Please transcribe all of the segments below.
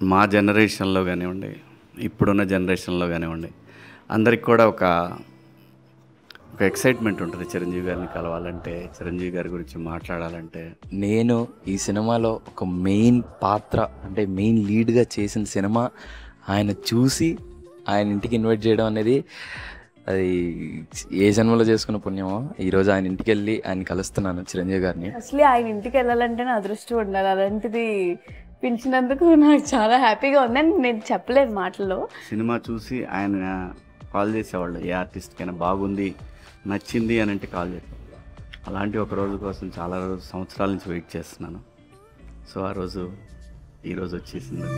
మా జనరేషన్లో కానివ్వండి, ఇప్పుడున్న జనరేషన్లో కానివ్వండి, అందరికి కూడా ఒక ఎక్సైట్మెంట్ ఉంటుంది చిరంజీవి గారిని కలవాలంటే, చిరంజీవి గారి గురించి మాట్లాడాలంటే. నేను ఈ సినిమాలో ఒక మెయిన్ పాత్ర అంటే మెయిన్ లీడ్గా చేసిన సినిమా ఆయన చూసి ఆయన ఇంటికి ఇన్వైట్ చేయడం అనేది అది ఏ జన్మలో చేసుకున్న పుణ్యమో. ఈరోజు ఆయన ఇంటికి వెళ్ళి ఆయన కలుస్తున్నాను చిరంజీవి గారిని. అసలు ఆయన ఇంటికి వెళ్ళాలంటే నా అదృష్టం ఉండాలి. అలాంటిది పిలిచినందుకు నాకు చాలా హ్యాపీగా ఉందని నేను చెప్పలేను మాటల్లో. సినిమా చూసి ఆయన కాల్ చేసేవాళ్ళు, ఏ ఆర్టిస్ట్కైనా బాగుంది నచ్చింది అని అంటే కాల్ చేసేవాళ్ళు. అలాంటి ఒక రోజు కోసం చాలా సంవత్సరాల నుంచి వెయిట్ చేస్తున్నాను. సో ఆ రోజు ఈరోజు వచ్చేసింది.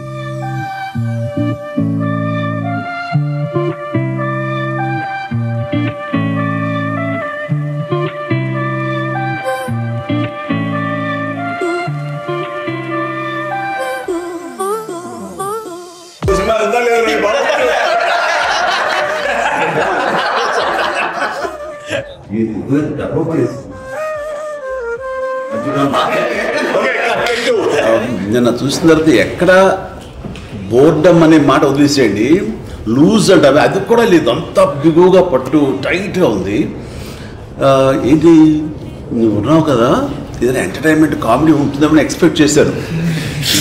నిన్న చూసిన తర్వాత ఎక్కడ బోర్డమ్ అనే మాట వదిలేసేయండి, లూజ్ అంటే అది కూడా లేదు, అంత బిగువుగా పట్టు టైట్గా ఉంది. ఏంటి నువ్వు ఉన్నావు కదా, ఏదైనా ఎంటర్టైన్మెంట్ కామెడీ ఉంటుందని ఎక్స్పెక్ట్ చేశాను,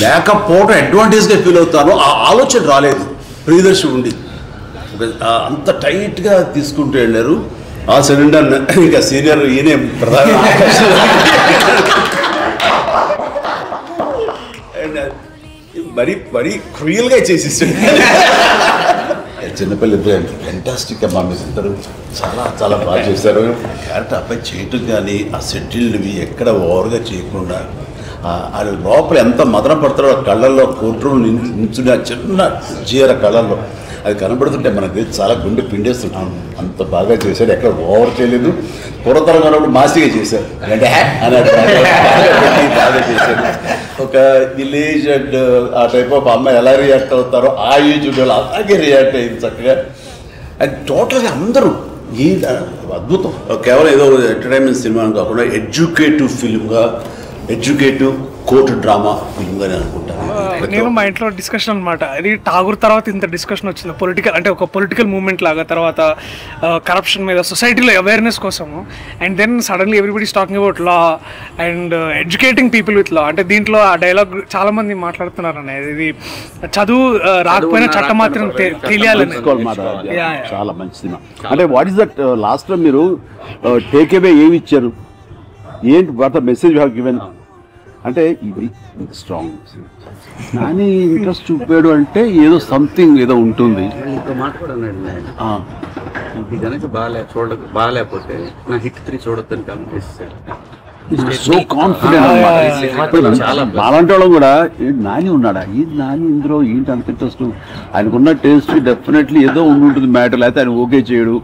లేకపోవడం అడ్వాంటేజ్గా ఫీల్ అవుతాను. ఆ ఆలోచన రాలేదు ప్రియదర్శి ఉండి, అంత టైట్గా తీసుకుంటూ వెళ్ళారు. ఆ సిలిండర్ ఇంకా సీనియర్ ఈయనే ప్రధాన మరీ మరీ క్రూయల్గా చేసేసాడు. చిన్నపిల్లలు ఫెంటాస్టిక్ అమ్మా, మీ ఇద్దరు చాలా చాలా బాగా చేశారు. క్యారెక్టర్ అబ్బాయి చేయటం కానీ ఆ సెటిల్డ్వి ఎక్కడ ఓవర్గా చేయకుండా ఆ లోపల ఎంత మదన పడతారో కళ్ళల్లో కోర్టులు నించుని చిన్న జీర కళ్ళల్లో అది కనబడుతుంటే మనకి చాలా గుండె పిండేస్తుంటాం. అంత బాగా చేశాడు, ఎక్కడ ఓవర్ చేయలేదు. పూర్వతరం ఉన్నప్పుడు మాసిగా చేశారు అంటే బాగా చేశారు. ఒక విలేజ్ అండ్ ఆ టైప్ ఆఫ్ అమ్మాయి ఎలా రియాక్ట్ అవుతారో ఆ ఏజ్ వాళ్ళు అలాగే రియాక్ట్ అయింది చక్కగా. అండ్ టోటల్గా అందరూ ఈ అద్భుతం. కేవలం ఏదో ఎంటర్టైన్మెంట్ సినిమా కాకుండా ఎడ్యుకేటివ్ ఫిల్మ్గా, ఎడ్యుకేటివ్ కోర్టు డ్రామా ఫిల్మ్గానే అనుకుంటాను. నేను మా ఇంట్లో డిస్కషన్ అనమాట, ఇది ఠాగూర్ తర్వాత ఇంత డిస్కషన్ వచ్చింది పొలిటికల్ అంటే ఒక పొలిటికల్ మూవ్మెంట్ లాగా, తర్వాత కరప్షన్ మీద సొసైటీలో అవేర్నెస్ కోసము. And then suddenly everybody talking about law and educating people with law. అంటే దీంట్లో ఆ డైలాగ్ చాలా మంది మాట్లాడుతున్నారు అనేది, ఇది చదువు రాకపోయినా చట్టం మాత్రం తెలియాలని. చాలా మంచి సినిమా. అంటే వాట్ ఈస్ దట్ లాస్ట్ లో మీరు టేక్ అవే ఏమి ఇచ్చారు, ఏంటి what the message have given అంటే ఇది స్ట్రాంగ్. నాని ఇంట్రెస్ట్ చూపాడు అంటే ఏదో సంథింగ్ ఏదో ఉంటుంది. ఇంకో మాట కూడా ఇది కనుక బాగాలేకపోతే నా హిట్ 3 చూడొద్దని కామెంట్ చేసేసాడు. So confident. అలాంటి వాళ్ళం కూడా నాని ఉన్నాడా, ఈ నాని ఇందులో ఏంటి అంత ఇంట్రెస్ట్, ఆయనకున్న టేస్ట్ డెఫినెట్లీ ఏదో ఉంటుంది మ్యాటర్, లేకపోతే ఆయన ఓకే చేయడు,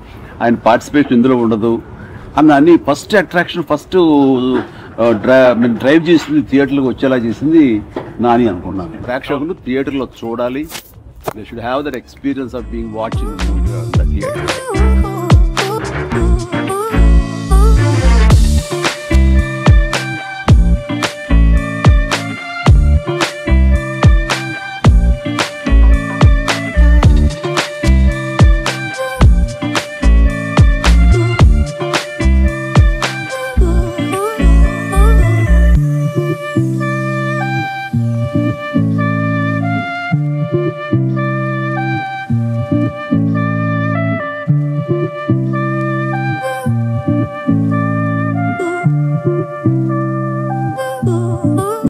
ఆయన పార్టిసిపేషన్ ఇందులో ఉండదు అన్న అన్ని. ఫస్ట్ అట్రాక్షన్ ఫస్ట్ డ్రైవ్ చేసింది థియేటర్లకు వచ్చేలా చేసింది నాని అనుకున్నాను. ప్రేక్షకులు థియేటర్లో చూడాలి, they should have that experience of being watching the theatre.